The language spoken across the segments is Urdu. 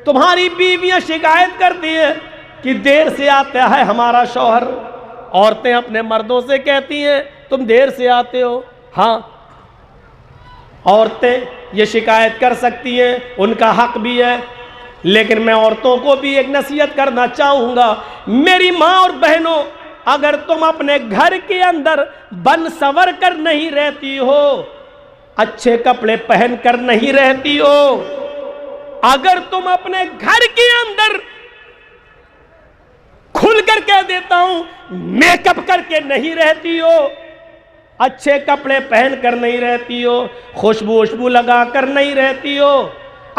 تمہاری بیویاں شکایت کرتی ہیں کہ دیر سے آتا ہے ہمارا شوہر. عورتیں اپنے مردوں سے کہتی ہیں تم دیر سے آتے ہو. ہاں عورتیں یہ شکایت کر سکتی ہیں, ان کا حق بھی ہے, لیکن میں عورتوں کو بھی ایک نصیحت کرنا چاہوں گا. میری ماں اور بہنوں, اگر تم اپنے گھر کے اندر بن سور کر نہیں رہتی ہو, اچھے کپڑے پہن کر نہیں رہتی ہو, اگر تم اپنے گھر کے اندر کھل کر کہہ دیتا ہوں میک اپ کر کے نہیں رہتی ہو, اچھے کپڑے پہن کر نہیں رہتی ہو, خوشبو لگا کر نہیں رہتی ہو,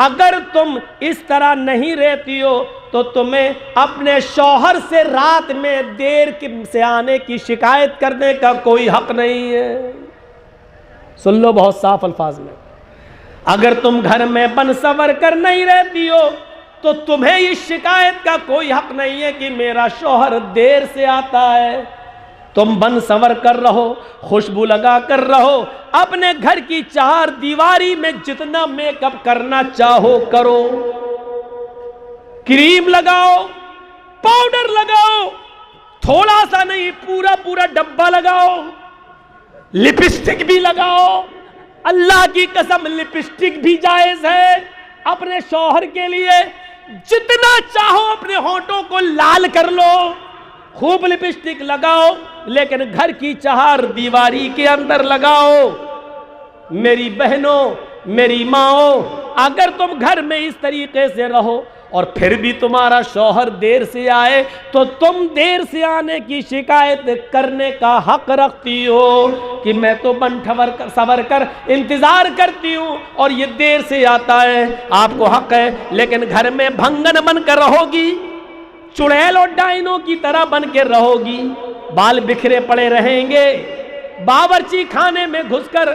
اگر تم اس طرح نہیں رہتی ہو تو تمہیں اپنے شوہر سے رات میں دیر سے آنے کی شکایت کرنے کا کوئی حق نہیں ہے. سن لو بہت صاف الفاظ میں, اگر تم گھر میں بن سور کر نہیں رہتی ہو تو تمہیں اس شکایت کا کوئی حق نہیں ہے کہ میرا شوہر دیر سے آتا ہے. تم بن سور کر رہو, خوشبو لگا کر رہو, اپنے گھر کی چار دیواری میں جتنا میک اپ کرنا چاہو کرو, کریم لگاؤ, پاؤڈر لگاؤ, تھوڑا سا نہیں پورا ڈبہ لگاؤ, لپسٹک بھی لگاؤ. اللہ کی قسم لپسٹک بھی جائز ہے اپنے شوہر کے لیے. جتنا چاہو اپنے ہونٹوں کو لال کر لو, خوب لپسٹک لگاؤ, لیکن گھر کی چہار دیواری کے اندر لگاؤ. میری بہنوں, میری ماؤں, اگر تم گھر میں اس طریقے سے رہو اور پھر بھی تمہارا شوہر دیر سے آئے تو تم دیر سے آنے کی شکایت کرنے کا حق رکھتی ہو کہ میں تو بن سور کر انتظار کرتی ہوں اور یہ دیر سے آتا ہے. آپ کو حق ہے, لیکن گھر میں بھنگن بن کر رہو گی, چڑیل اور ڈائنوں کی طرح بن کے رہو گی, بال بکھرے پڑے رہیں گے, باورچی خانے میں گھس کر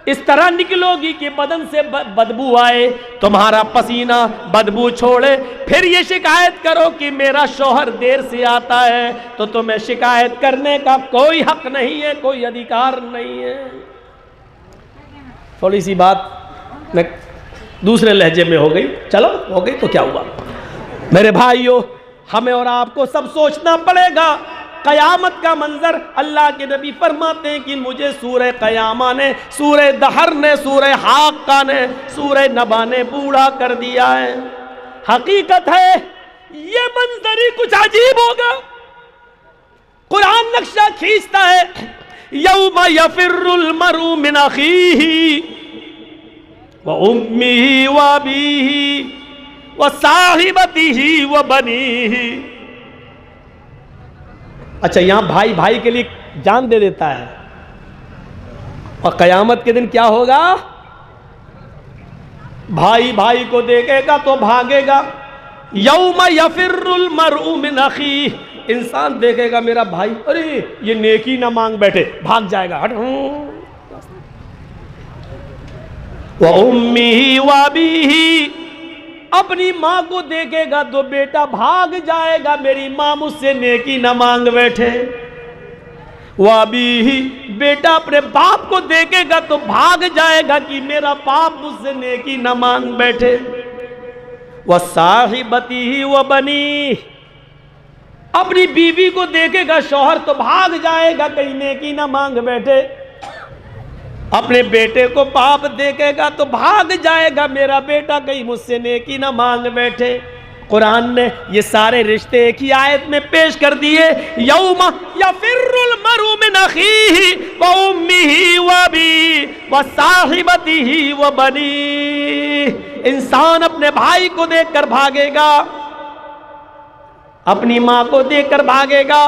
اس طرح نکلو گی کہ بدن سے بدبو آئے, تمہارا پسینہ بدبو چھوڑے, پھر یہ شکایت کرو کہ میرا شوہر دیر سے آتا ہے, تو تمہیں شکایت کرنے کا کوئی حق نہیں ہے, کوئی ادھیکار نہیں ہے. تھوڑی سی بات میں دوسرے لہجے میں ہو گئی, چلو ہو گئی تو کیا ہوا. میرے بھائیو, ہمیں اور آپ کو سب سوچنا پڑے گا. قیامت کا منظر اللہ کے نبی فرماتے ہیں کہ مجھے سورہ قیامہ نے, سورہ دہر نے, سورہ حاقہ نے, سورہ نبا نے بوڑھا کر دیا ہے. حقیقت ہے یہ منظر ہی کچھ عجیب ہوگا. قرآن نقشہ کھینچتا ہے, یوم یفر المرء من اخیہ وامہ وابیہ وصاحبتہ وبنیہ. اچھا, یہاں بھائی بھائی کے لیے جان دے دیتا ہے, اور قیامت کے دن کیا ہوگا؟ بھائی بھائی کو دیکھے گا تو بھاگے گا. یوم یفر المرء من اخیہ, انسان دیکھے گا میرا بھائی, ارے یہ نیکی نہ مانگ بیٹھے, بھاگ جائے گا. وَأُمِّهِ وَأَبِيهِ, اپنی ماں کو دیکھے گا تو بیٹا بھاگ جائے گا, میری ماں مجھ سے نیکی نہ مانگ بیٹھے. وَأَبِيهِ, بیٹا اپنے باپ کو دیکھے گا تو بھاگ جائے گا کہ میرا باپ مجھ سے نیکی نہ مانگ بیٹھے. وَصَاحِبَتِهِ وَبَنِيهِ, اپنی بیوی کو دیکھے گا شوہر تو بھاگ جائے گا کہیں نیکی نہ مانگ بیٹھے. اپنے بیٹے کو باپ دیکھے گا تو بھاگ جائے گا, میرا بیٹا کہیں مجھ سے نیکی نہ مانگ بیٹھے. قرآن نے یہ سارے رشتے ایک ہی آیت میں پیش کر دیے. یوم یفر المرء من اخیہ وامہ وابیہ وصاحبتہ وبنیہ. انسان اپنے بھائی کو دیکھ کر بھاگے گا, اپنی ماں کو دیکھ کر بھاگے گا,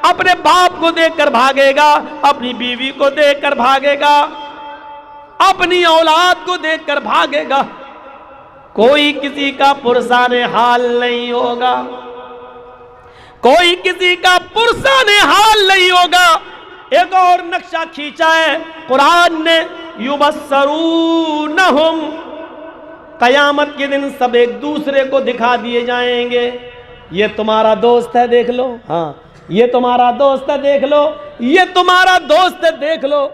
اپنے باپ کو دیکھ کر بھاگے گا, اپنی بیوی کو دیکھ کر بھاگے گا, اپنی اولاد کو دیکھ کر بھاگے گا. کوئی کسی کا پرسان حال نہیں ہوگا, کوئی کسی کا پرسان حال نہیں ہوگا. ایک اور نقشہ کھینچا ہے قرآن نے, یبصرونہم, قیامت کے دن سب ایک دوسرے کو دکھا دیے جائیں گے. یہ تمہارا دوست ہے دیکھ لو, ہاں یہ تمہارا دوست ہے دیکھ لو, یہ تمہارا دوست ہے دیکھ لو.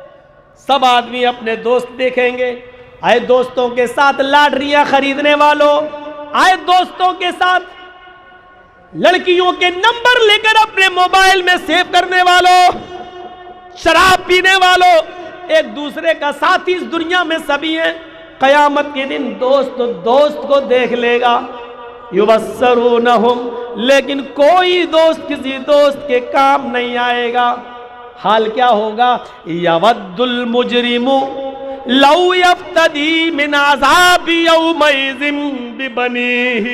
سب آدمی اپنے دوست دیکھیں گے. اے دوستوں کے ساتھ لاٹریاں خریدنے والوں, آئے دوستوں کے ساتھ لڑکیوں کے نمبر لے کر اپنے موبائل میں سیو کرنے والوں، شراب پینے والوں، ایک دوسرے کا ساتھی اس دنیا میں سبھی ہیں، قیامت کے دن دوست دوست کو دیکھ لے گا، یبصرونہم، لیکن کوئی دوست کسی دوست کے کام نہیں آئے گا۔ حال کیا ہوگا؟ یود المجرم لو یفتدی من عذاب یومئذ ببنیہ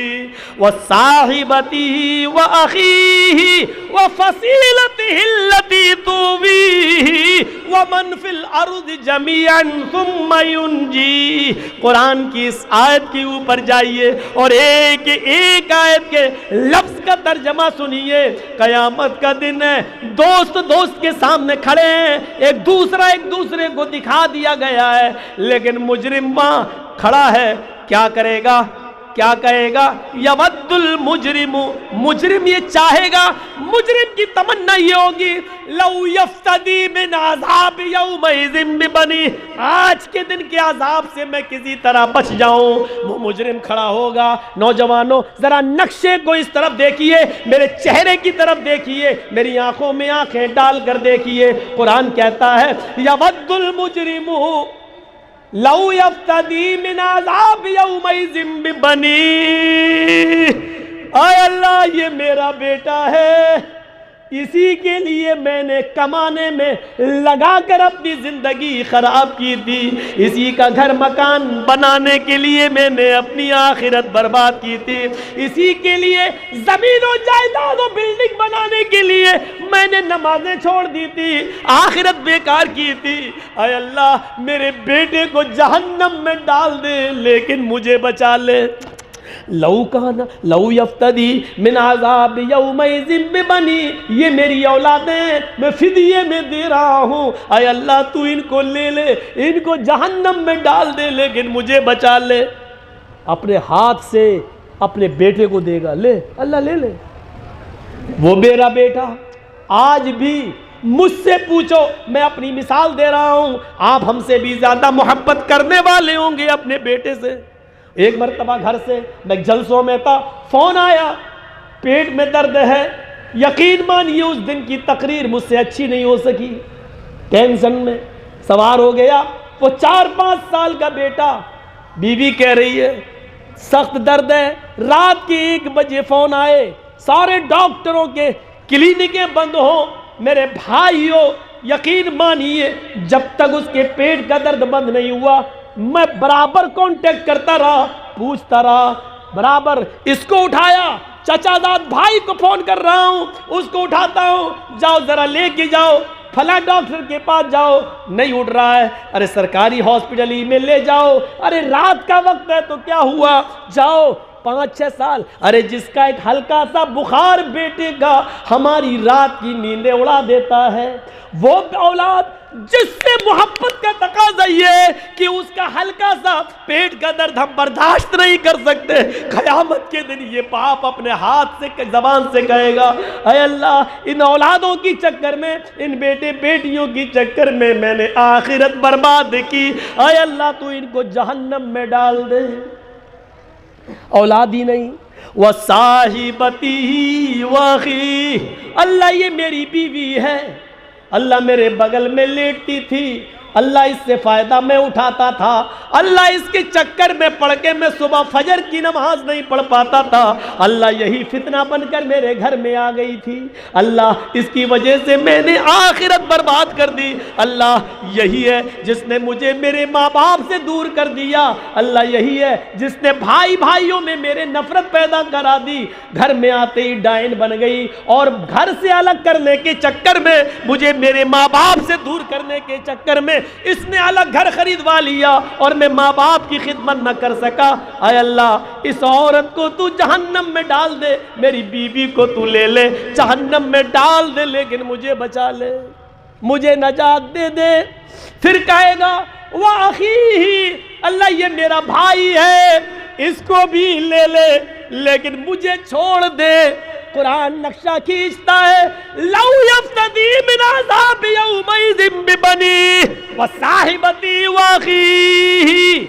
وصاحبتہ واخیہ وفصیلتہ التی تؤویہ ومن فی الارض جمیعا ثم ینجیہ۔ قرآن کی اس آیت کے اوپر جائیے اور ایک ایک آیت کے لفظ کا ترجمہ سنیے۔ قیامت کا دن ہے، دوست دوست کے سامنے کھڑے ہیں، ایک دوسرے کو دکھا دیا گیا ہے، لیکن مجرم وہاں کھڑا ہے، کیا کرے گا؟ کیا کہے گا؟ یود المجرم، مجرم یہ چاہے گا، مجرم کی تمنا یہ ہوگی، لو یفتدی من عذاب یومئذ ببنی، آج کے دن کے عذاب سے میں کسی طرح بچ جاؤں۔ وہ مجرم کھڑا ہوگا۔ نوجوانوں ذرا نقشے کو اس طرف دیکھیے، میرے چہرے کی طرف دیکھیے، میری آنکھوں میں آنکھیں ڈال کر دیکھیے۔ قرآن کہتا ہے یود المجرم لو یفتدی من عذاب یومئذ ببنی، اے اللہ یہ میرا بیٹا ہے، اسی کے لیے میں نے کمانے میں لگا کر اپنی زندگی خراب کی تھی، اسی کا گھر مکان بنانے کے لیے میں نے اپنی آخرت برباد کی تھی، اسی کے لیے زمین و جائیداد و بلڈنگ بنانے کے لیے میں نے نمازیں چھوڑ دی تھی، آخرت بیکار کی تھی۔ اے اللہ میرے بیٹے کو جہنم میں ڈال دے لیکن مجھے بچا لے۔ لو یفتدی من عذاب یومئذ ببنی، یہ میری اولادیں میں فدیے میں دے رہا ہوں، اے اللہ تو ان کو لے لے، ان کو جہنم میں ڈال دے لیکن مجھے بچا لے۔ اپنے ہاتھ سے اپنے بیٹے کو دے گا، لے اللہ لے لے۔ وہ میرا بیٹا آج بھی مجھ سے پوچھو، میں اپنی مثال دے رہا ہوں، آپ ہم سے بھی زیادہ محبت کرنے والے ہوں گے اپنے بیٹے سے۔ ایک مرتبہ گھر سے میں جلسوں میں تھا، فون آیا، پیٹ میں درد ہے، یقین مانیے اس دن کی تقریر مجھ سے اچھی نہیں ہو سکی، ٹینشن میں سوار ہو گیا۔ وہ 4-5 سال کا بیٹا، بیوی کہہ رہی ہے سخت درد ہے، رات کے 1 بجے فون آئے، سارے ڈاکٹروں کے کلینکیں بند ہوں، میرے بھائیو یقین مانیے جب تک اس کے پیٹ کا درد بند نہیں ہوا میں برابر کانٹیکٹ کرتا رہا، پوچھتا رہا، برابر اس کو اٹھایا، چچا داد بھائی کو فون کر رہا ہوں، اس کو اٹھاتا ہوں، جاؤ ذرا لے کے جاؤ فلاں ڈاکٹر کے پاس جاؤ، نہیں اٹھ رہا ہے، ارے سرکاری ہاسپٹل ہی میں لے جاؤ، ارے رات کا وقت ہے تو کیا ہوا، جاؤ 5-6 سال، ارے جس کا ایک ہلکا سا بخار بیٹے کا ہماری رات کی نیندیں اڑا دیتا ہے، وہ اولاد جس سے محبت کا تقاضا یہ ہے کہ اس کا ہلکا سا پیٹ کا درد ہم برداشت نہیں کر سکتے، قیامت کے دن یہ باپ اپنے ہاتھ سے زبان سے کہے گا، اے اللہ ان اولادوں کی چکر میں، ان بیٹے بیٹیوں کی چکر میں میں نے آخرت برباد کی، اے اللہ تو ان کو جہنم میں ڈال دے۔ اولاد ہی نہیں، وصاحبتی واخی، اللہ یہ میری بیوی ہے، اللہ میرے بغل میں لیٹتی تھی، اللہ اس سے فائدہ میں اٹھاتا تھا، اللہ اس کے چکر میں پڑھ کے میں صبح فجر کی نماز نہیں پڑھ پاتا تھا، اللہ یہی فتنہ بن کر میرے گھر میں آ گئی تھی، اللہ اس کی وجہ سے میں نے آخرت برباد کر دی، اللہ یہی ہے جس نے مجھے میرے ماں باپ سے دور کر دیا، اللہ یہی ہے جس نے بھائیوں میں میرے نفرت پیدا کرا دی، گھر میں آتے ہی ڈائن بن گئی، اور گھر سے الگ کرنے کے چکر میں مجھے میرے ماں باپ سے دور کرنے کے چکر میں اس نے الگ گھر خریدوا لیا اور میں ماں باپ کی خدمت نہ کر سکا، اے اللہ اس عورت کو تو جہنم میں ڈال دے، میری بیوی کو تو لے لے جہنم میں ڈال دے لیکن مجھے بچا لے، مجھے نجات دے دے۔ پھر کہے گا وَأَخِيهِ، اللہ یہ میرا بھائی ہے اس کو بھی لے لے لیکن مجھے چھوڑ دے۔ قرآن نقشہ کھینچتا ہے لو یفتدی من عذاب یومئذ ببنی وصاحبتی واخیہ،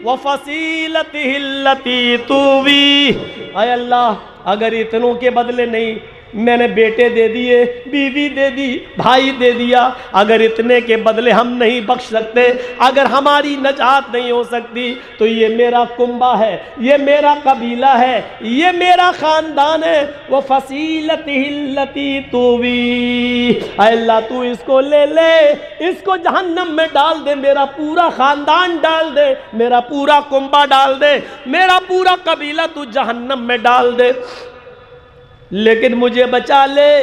وفصیلتہ التی تؤوی، اے اللہ اگر اتنوں کے بدلے نہیں، میں نے بیٹے دے دیے، بیوی دے دی، بھائی دے دیا، اگر اتنے کے بدلے ہم نہیں بخش سکتے، اگر ہماری نجات نہیں ہو سکتی، تو یہ میرا کنبہ ہے، یہ میرا قبیلہ ہے، یہ میرا خاندان ہے، وفصیلتہ التی تؤوی، اے اللہ تو اس کو لے لے، اس کو جہنم میں ڈال دے، میرا پورا خاندان ڈال دے، میرا پورا کنبہ ڈال دے، میرا پورا قبیلہ تو جہنم میں ڈال دے، لیکن مجھے بچا لے۔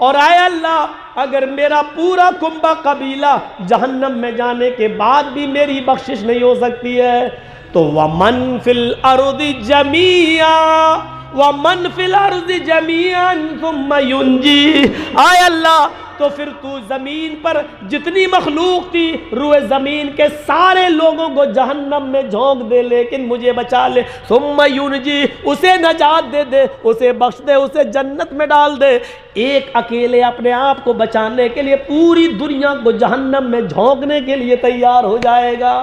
اور اے اللہ اگر میرا پورا کنبہ قبیلہ جہنم میں جانے کے بعد بھی میری بخشش نہیں ہو سکتی ہے، تو وَمَن فِي الْأَرْضِ جَمِيعًا وَمَن فِي الْأَرْضِ جَمِيعًا ثُمَّ يُنْجِيهِ، اے اللہ تو پھر تو زمین پر جتنی مخلوق تھی، روئے زمین کے سارے لوگوں کو جہنم میں جھونک دے، لیکن مجھے بچا لے، ثم ینجی، اسے نجات دے دے، اسے بخش دے، اسے جنت میں ڈال دے۔ ایک اکیلے اپنے آپ کو بچانے کے لیے پوری دنیا کو جہنم میں جھونکنے کے لیے تیار ہو جائے گا۔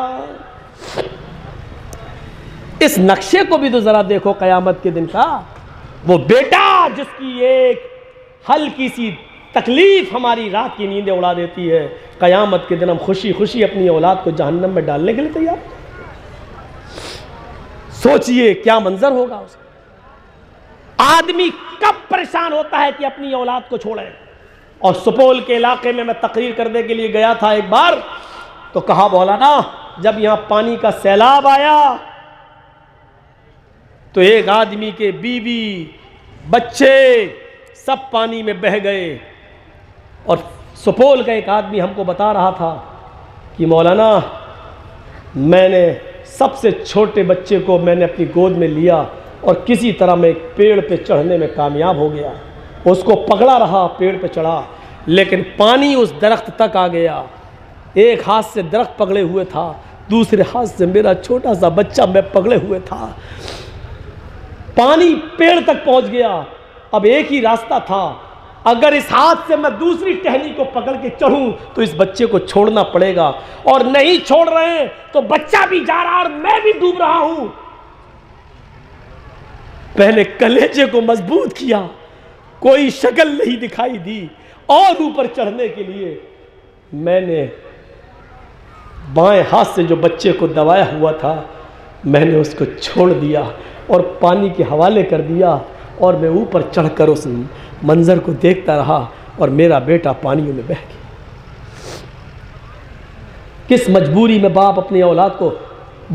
اس نقشے کو بھی تو ذرا دیکھو قیامت کے دن کا، وہ بیٹا جس کی ایک ہلکی سی تکلیف ہماری رات کی نیندیں اڑا دیتی ہے، قیامت کے دن ہم خوشی خوشی اپنی اولاد کو جہنم میں ڈالنے کے لیے تیار۔ سوچئے کیا منظر ہوگا اس کا۔ آدمی کب پریشان ہوتا ہے کہ اپنی اولاد کو چھوڑے۔ اور سپول کے علاقے میں تقریر کرنے کے لیے گیا تھا ایک بار، تو کہا مولانا جب یہاں پانی کا سیلاب آیا تو ایک آدمی کے بیوی بچے سب پانی میں بہہ گئے، اور سپول کا ایک آدمی ہم کو بتا رہا تھا کہ مولانا میں نے سب سے چھوٹے بچے کو میں نے اپنی گود میں لیا اور کسی طرح میں ایک پیڑ پہ چڑھنے میں کامیاب ہو گیا، اس کو پکڑا رہا، پیڑ پہ چڑھا، لیکن پانی اس درخت تک آ گیا، ایک ہاتھ سے درخت پکڑے ہوئے تھا، دوسرے ہاتھ سے میرا چھوٹا سا بچہ میں پکڑے ہوئے تھا، پانی پیڑ تک پہنچ گیا۔ اب ایک ہی راستہ تھا، اگر اس ہاتھ سے میں دوسری ٹہنی کو پکڑ کے چڑھوں تو اس بچے کو چھوڑنا پڑے گا، اور نہیں چھوڑ رہے ہیں تو بچہ بھی جا رہا اور میں بھی ڈوب رہا ہوں۔ پہلے کلیجے کو مضبوط کیا، کوئی شکل نہیں دکھائی دی، اور اوپر چڑھنے کے لیے میں نے بائیں ہاتھ سے جو بچے کو دبایا ہوا تھا میں نے اس کو چھوڑ دیا اور پانی کے حوالے کر دیا، اور میں اوپر چڑھ کر اس منظر کو دیکھتا رہا، اور میرا بیٹا پانیوں میں بہہ گیا۔ کس مجبوری میں باپ اپنی اولاد کو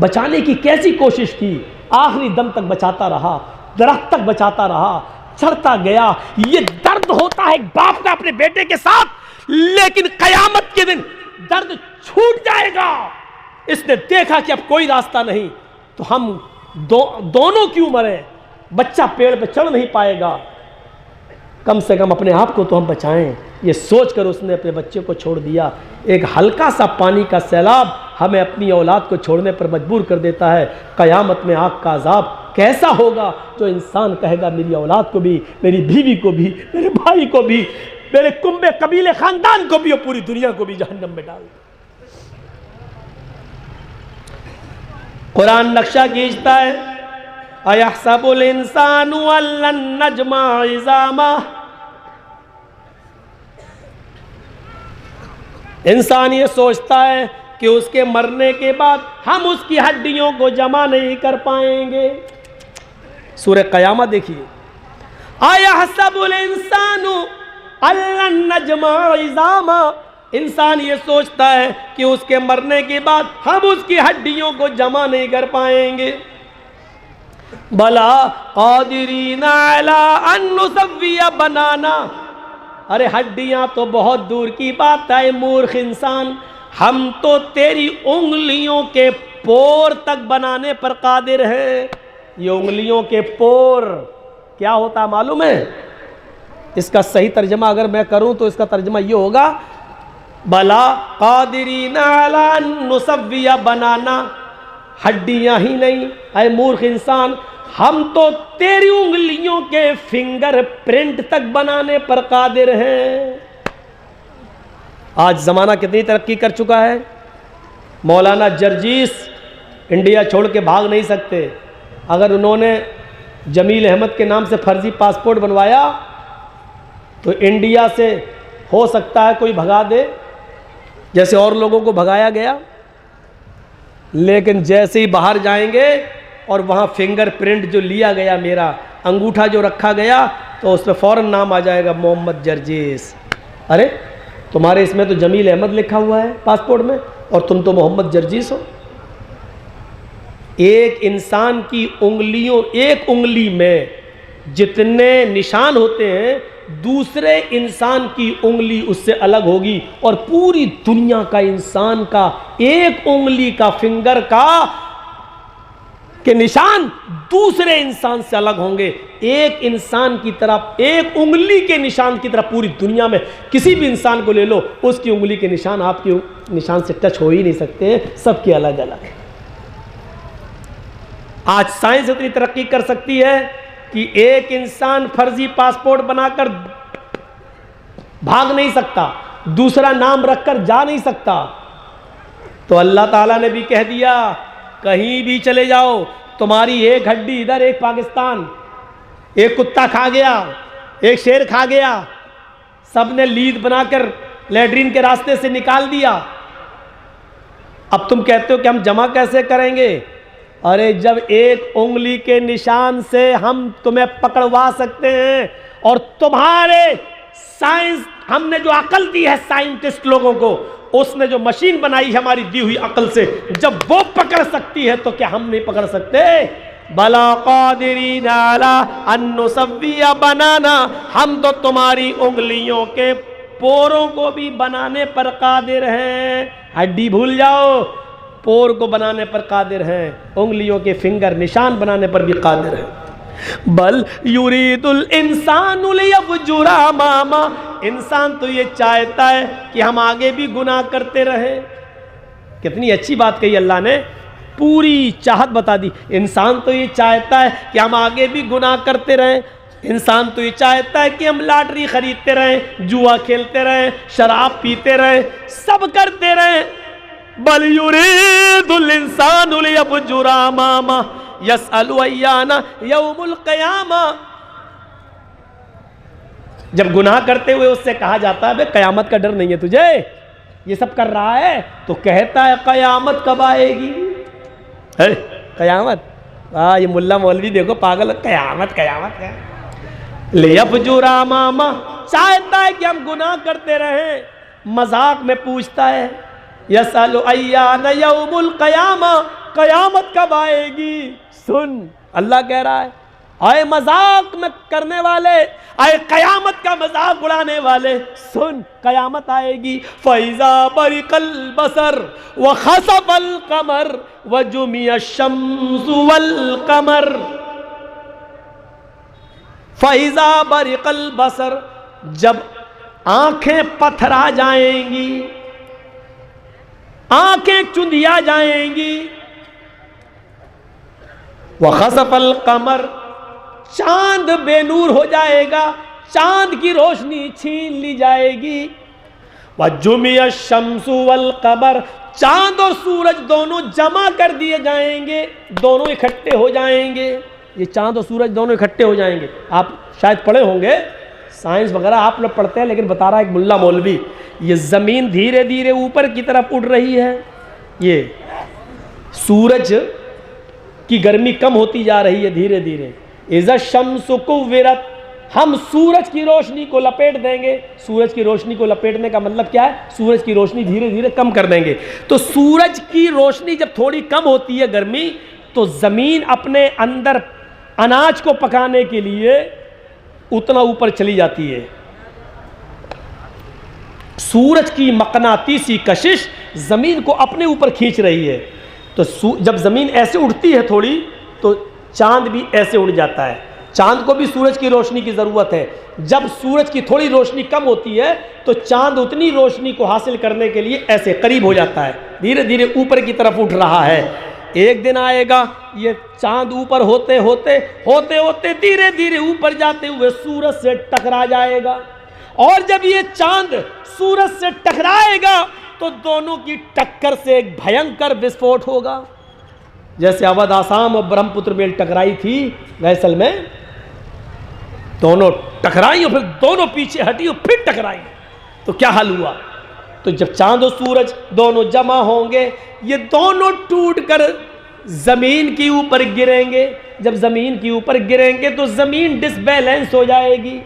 بچانے کی کیسی کوشش کی، آخری دم تک بچاتا رہا، درخت تک بچاتا رہا، چڑھتا گیا۔ یہ درد ہوتا ہے ایک باپ کا اپنے بیٹے کے ساتھ، لیکن قیامت کے دن درد چھوٹ جائے گا۔ اس نے دیکھا کہ اب کوئی راستہ نہیں، تو ہم دونوں کیوں مریں، بچہ پیڑ پہ چڑھ نہیں پائے گا، کم سے کم اپنے آپ کو تو ہم بچائیں۔ یہ سوچ کر اس نے اپنے بچے کو چھوڑ دیا۔ ایک ہلکا سا پانی کا سیلاب ہمیں اپنی اولاد کو چھوڑنے پر مجبور کر دیتا ہے۔ قیامت میں آگ کا عذاب کیسا ہوگا جو انسان کہے گا میری اولاد کو بھی، میری بیوی کو بھی، میرے بھائی کو بھی، میرے کنبے قبیلے خاندان کو بھی، اور پوری دنیا کو بھی جہنم میں ڈال دے۔ قرآن نقشہ کھینچتا ہے، اَيَحْسَبُ الْإِنسَانُ أَن لَّن نَّجْمَعَ عِظَامَهُ، انسان یہ سوچتا ہے کہ اس کے مرنے کے بعد ہم اس کی ہڈیوں کو جمع نہیں کر پائیں گے۔ سورہ قیامت دیکھیے، اَيَحْسَبُ الْإِنسَانُ أَن لَّن نَّجْمَعَ عِظَامَهُ، انسان یہ سوچتا ہے کہ اس کے مرنے کے بعد ہم اس کی ہڈیوں کو جمع نہیں کر پائیں گے۔ بلا قادرین علی ان نسوی بنانا، ارے ہڈیاں تو بہت دور کی بات ہے مورخ انسان، ہم تو تیری انگلیوں کے پور تک بنانے پر قادر ہیں۔ یہ انگلیوں کے پور کیا ہوتا ہے معلوم ہے؟ اس کا صحیح ترجمہ اگر میں کروں تو اس کا ترجمہ یہ ہوگا، بلا قادرین علی ان نسوی بنانا، ہڈیاں ہی نہیں اے مورخ انسان، ہم تو تیری انگلیوں کے فنگر پرنٹ تک بنانے پر قادر ہیں۔ آج زمانہ کتنی ترقی کر چکا ہے۔ مولانا جرجیس انڈیا چھوڑ کے بھاگ نہیں سکتے. اگر انہوں نے جمیل احمد کے نام سے فرضی پاسپورٹ بنوایا تو انڈیا سے ہو سکتا ہے کوئی بھگا دے جیسے اور لوگوں کو بھگایا گیا, لیکن جیسے ہی باہر جائیں گے اور وہاں فنگر پرنٹ جو لیا گیا, میرا انگوٹھا جو رکھا گیا, تو اس پہ فوراً نام آ جائے گا محمد جرجیس. ارے تمہارے اس میں تو جمیل احمد لکھا ہوا ہے پاسپورٹ میں اور تم تو محمد جرجیس ہو. ایک انسان کی انگلیوں, ایک انگلی میں جتنے نشان ہوتے ہیں دوسرے انسان کی انگلی اس سے الگ ہوگی, اور پوری دنیا کا انسان کا ایک انگلی کا فنگر کا کے نشان دوسرے انسان سے الگ ہوں گے. ایک انسان کی طرح, ایک انگلی کے نشان کی طرح پوری دنیا میں کسی بھی انسان کو لے لو, اس کی انگلی کے نشان آپ کی نشان سے ٹچ ہو ہی نہیں سکتے, سب کے الگ الگ ہیں. آج سائنس اتنی ترقی کر سکتی ہے کہ ایک انسان فرضی پاسپورٹ بنا کر بھاگ نہیں سکتا, دوسرا نام رکھ کر جا نہیں سکتا. تو اللہ تعالیٰ نے بھی کہہ دیا کہیں بھی چلے جاؤ, تمہاری ایک ہڈی ادھر, ایک پاکستان, ایک کتا کھا گیا, ایک شیر کھا گیا, سب نے لید بنا کر لیٹرین کے راستے سے نکال دیا. اب تم کہتے ہو کہ ہم جمع کیسے کریں گے؟ ارے جب ایک انگلی کے نشان سے ہم تمہیں پکڑوا سکتے ہیں, اور تمہارے سائنس, ہم نے جو عقل دی ہے سائنٹسٹ لوگوں کو, اس نے جو مشین بنائی ہے ہماری دی ہوئی عقل سے, جب وہ پکڑ سکتی ہے تو کیا ہم نہیں پکڑ سکتے؟ بلا قادرین علی ان نسوی بنانا, ہم تو تمہاری انگلیوں کے پوروں کو بھی بنانے پر قادر ہیں. ہڈی بھول جاؤ, پور کو بنانے پر قادر ہیں, انگلیوں کے فنگر نشان بنانے پر بھی قادر ہیں. بل یرید الانسان لیفجر اماما, انسان تو یہ چاہتا ہے کہ ہم آگے بھی گناہ کرتے رہیں. کتنی اچھی بات کہی اللہ نے, پوری چاہت بتا دی. انسان تو یہ چاہتا ہے کہ ہم آگے بھی گناہ کرتے رہیں, انسان تو یہ چاہتا ہے کہ ہم لاٹری خریدتے رہیں, جوا کھیلتے رہیں, شراب پیتے رہیں, سب کرتے رہیں. بل یرید الانسان لیفجر اماما یسأل ایان یوم القیامہ. جب گناہ کرتے ہوئے اس سے کہا جاتا ہے بے قیامت کا ڈر نہیں ہے تجھے, یہ سب کر رہا ہے, تو کہتا ہے قیامت کب آئے گی؟ قیامت, یہ ملا مولوی دیکھو پاگل, قیامت قیامت ہے. لیفجر اماما, چاہتا ہے کہ ہم گناہ کرتے رہیں, مذاق میں پوچھتا ہے یسأل ایان یوم القیامہ, قیامت کب آئے گی؟ سن, اللہ کہہ رہا ہے آئے مذاق میں کرنے والے, آئے قیامت کا مذاق اڑانے والے, سن قیامت آئے گی. فَإِذَا بَرِقَ الْبَصَرُ وَخَسَفَ الْقَمَرُ وَجُمِعَ الشَّمْسُ وَالْقَمَرُ. فَإِذَا بَرِقَ الْبَصَرُ, جب آنکھیں پتھرا جائیں گی, آنکھیں چندیا جائیں گی. وَخَسَفَ الْقَمَرُ, چاند بے نور ہو جائے گا, چاند کی روشنی چھین لی جائے گی. وَجُمِعَ الشَّمْسُ وَالْقَمَرُ, چاند اور سورج دونوں جمع کر دیے جائیں گے, دونوں اکٹھے ہو جائیں گے. یہ چاند اور سورج دونوں اکٹھے ہو جائیں گے. آپ شاید پڑھے ہوں گے, سائنس وغیرہ آپ لوگ پڑھتے ہیں, لیکن بتا رہا ایک ملا مولوی, یہ زمین دھیرے دھیرے اوپر کی طرف اڑ رہی ہے, یہ سورج کی گرمی کم ہوتی جا رہی ہے دھیرے دھیرے. اذا الشمس کورت, ہم سورج کی روشنی کو لپیٹ دیں گے. سورج کی روشنی کو لپیٹنے کا مطلب کیا ہے؟ سورج کی روشنی دھیرے دھیرے کم کر دیں گے. تو سورج کی روشنی جب تھوڑی کم ہوتی ہے گرمی, تو زمین اپنے اندر اناج کو پکانے کے لیے اتنا اوپر چلی جاتی ہے. سورج کی مقناطیسی کشش زمین کو اپنے اوپر کھینچ رہی ہے. تو جب زمین ایسے اڑتی ہے تھوڑی, تو چاند بھی ایسے اڑ جاتا ہے. چاند کو بھی سورج کی روشنی کی ضرورت ہے. جب سورج کی تھوڑی روشنی کم ہوتی ہے تو چاند اتنی روشنی کو حاصل کرنے کے لیے ایسے قریب ہو جاتا ہے, دھیرے دھیرے اوپر کی طرف اٹھ رہا ہے. ایک دن آئے گا یہ چاند اوپر ہوتے ہوتے ہوتے ہوتے دھیرے دھیرے اوپر جاتے ہوئے سورج سے ٹکرا جائے گا. اور جب یہ چاند سورج سے ٹکرائے گا تو دونوں کی ٹکر سے ایک بھینکر وسفوٹ ہوگا. جیسے اودھ آسام اور برہم پتر میل ٹکرائی تھی گیسل میں، دونوں ٹکرائی اور پھر دونوں پیچھے ہٹی اور پھر ٹکرائی، تو کیا حل ہوا؟ تو جب چاند و سورج دونوں جمع ہوں گے، یہ دونوں ٹوٹ کر زمین کے اوپر گریں گے. جب زمین کے اوپر گریں گے تو زمین ڈس بیلنس ہو جائے گی،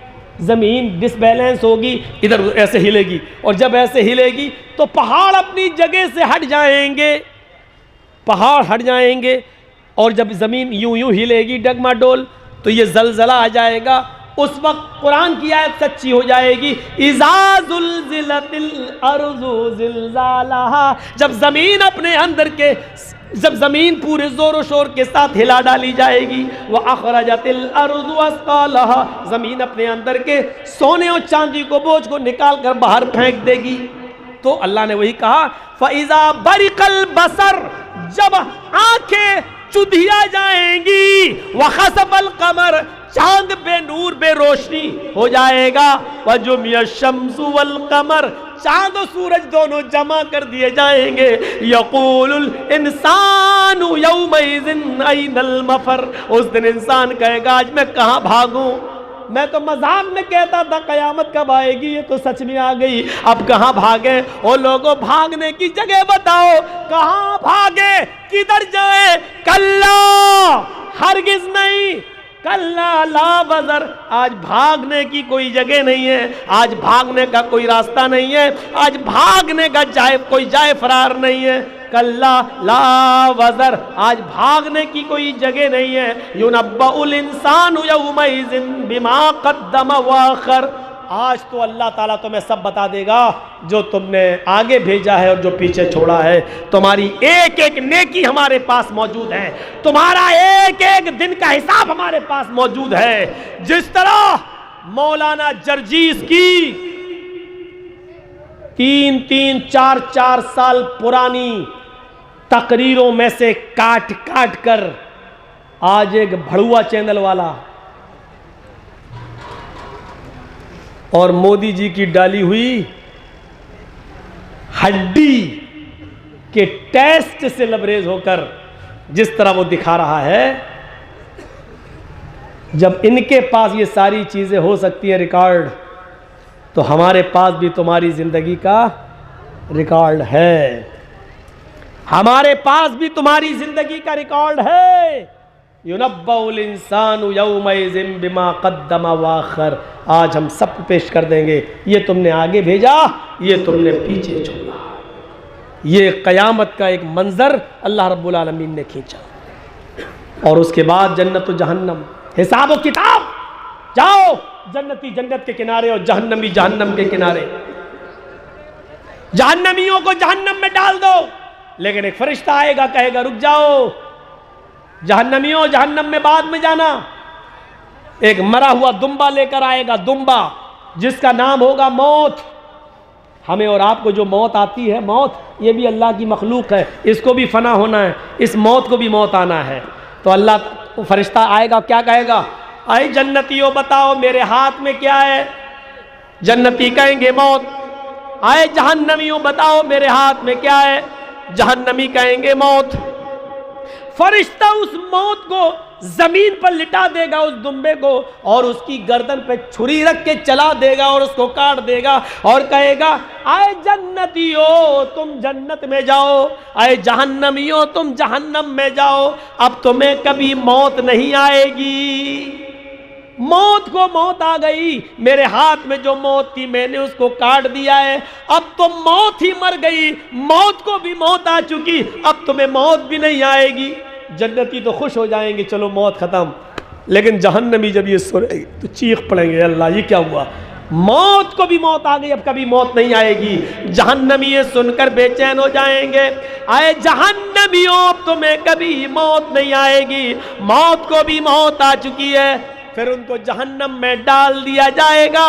زمین ڈس بیلنس ہوگی، ادھر ایسے ہلے گی، اور جب ایسے ہلے گی تو پہاڑ اپنی جگہ سے ہٹ جائیں گے، پہاڑ ہٹ جائیں گے، اور جب زمین یوں یوں ہلے گی ڈگما ڈول تو یہ زلزلہ آ جائے گا. اس وقت قرآن کی آیت سچی ہو جائے گی، اذا زلزلت الارض زلزالہا، جب زمین اپنے اندر کے، جب زمین پورے زور و شور کے ساتھ ہلا ڈالی جائے گی، وَأَخْرَجَتِ الْأَرْضُ أَثْقَالَهَا، زمین اپنے اندر کے سونے اور چاندی کو بوجھ کو نکال کر باہر پھینک دے گی. تو اللہ نے وہی کہا فَإِذَا بَرِقَ الْبَصَرُ، جب آنکھیں چدھیا جائیں گی، وَخَسَفَ الْقَمَرُ، چاند بے نور بے روشنی ہو جائے گا، وَجُمِعَ الشَّمْسُ وَالْقَمَرُ، چاند و سورج دونوں جمع کر دیے جائیں گے. یقول الانسان یومئذ این المفر، اس دن انسان کہے گا آج میں کہاں بھاگوں؟ میں تو مذاق میں کہتا تھا قیامت کب آئے گی، یہ تو سچ میں آ گئی، اب کہاں بھاگیں؟ اور لوگوں بھاگنے کی جگہ بتاؤ، کہاں بھاگے، کدھر جائے؟ کلا، ہرگز نہیں، کلا لا وزر، آج بھاگنے کی کوئی جگہ نہیں ہے، آج بھاگنے کا کوئی راستہ نہیں ہے، آج بھاگنے کا کوئی جائے فرار نہیں ہے. کلا لا وزر، آج بھاگنے کی کوئی جگہ نہیں ہے. ینبأ الانسان یومئذ بما قدم واخر، آج تو اللہ تعالیٰ تمہیں سب بتا دے گا جو تم نے آگے بھیجا ہے اور جو پیچھے چھوڑا ہے. تمہاری ایک ایک نیکی ہمارے پاس موجود ہے، تمہارا ایک ایک دن کا حساب ہمارے پاس موجود ہے. جس طرح مولانا جرجیس کی 3-4 سال پرانی تقریروں میں سے کاٹ کاٹ کر آج ایک بھڑوا چینل والا اور مودی جی کی ڈالی ہوئی ہڈی کے ٹیسٹ سے لبریز ہو کر جس طرح وہ دکھا رہا ہے، جب ان کے پاس یہ ساری چیزیں ہو سکتی ہیں ریکارڈ، تو ہمارے پاس بھی تمہاری زندگی کا ریکارڈ ہے، ہمارے پاس بھی تمہاری زندگی کا ریکارڈ ہے. یُنَبَّأُ الْإِنسَانُ يَوْمَئِذٍ بِمَا قَدَّمَ وَأَخَّرَ، آج ہم سب کو پیش کر دیں گے، یہ تم نے آگے بھیجا، یہ تم نے پیچھے چھوڑا. یہ قیامت کا ایک منظر اللہ رب العالمین نے کھینچا. اور اس کے بعد جنت و جہنم، حساب و کتاب. جاؤ جنتی جنت کے کنارے اور جہنمی جہنم کے کنارے. جہنمیوں کو جہنم میں ڈال دو، لیکن ایک فرشتہ آئے گا کہے گا رک جاؤ، جہنمیوں جہنم میں بعد میں جانا. ایک مرا ہوا دمبا لے کر آئے گا، دمبا جس کا نام ہوگا موت. ہمیں اور آپ کو جو موت آتی ہے، موت یہ بھی اللہ کی مخلوق ہے، اس کو بھی فنا ہونا ہے، اس موت کو بھی موت آنا ہے. تو اللہ فرشتہ آئے گا، کیا کہے گا؟ اے جنتیوں بتاؤ میرے ہاتھ میں کیا ہے؟ جنتی کہیں گے موت. اے جہنمیوں بتاؤ میرے ہاتھ میں کیا ہے؟ جہنمی کہیں گے موت. فرشتہ اس موت کو زمین پر لٹا دے گا، اس دمبے کو، اور اس کی گردن پہ چھری رکھ کے چلا دے گا اور اس کو کاٹ دے گا اور کہے گا اے جنتیو تم جنت میں جاؤ، اے جہنمیو تم جہنم میں جاؤ، اب تمہیں کبھی موت نہیں آئے گی. موت کو موت آ گئی، میرے ہاتھ میں جو موت تھی میں نے اس کو کاٹ دیا ہے، اب تو موت ہی مر گئی، موت کو بھی موت آ چکی، اب تمہیں موت بھی نہیں آئے گی. جنتی تو خوش ہو جائیں گے چلو موت ختم، لیکن جہنمی جب یہ سنے گی تو چیخ پڑیں گے اللہ یہ کیا ہوا، موت کو بھی موت آ گئی، اب کبھی موت نہیں آئے گی. جہنمی یہ سن کر بے چین ہو جائیں گے، اے جہنمیوں اب تمہیں کبھی موت نہیں آئے گی، موت کو بھی موت آ چکی ہے. پھر ان کو جہنم میں ڈال دیا جائے گا.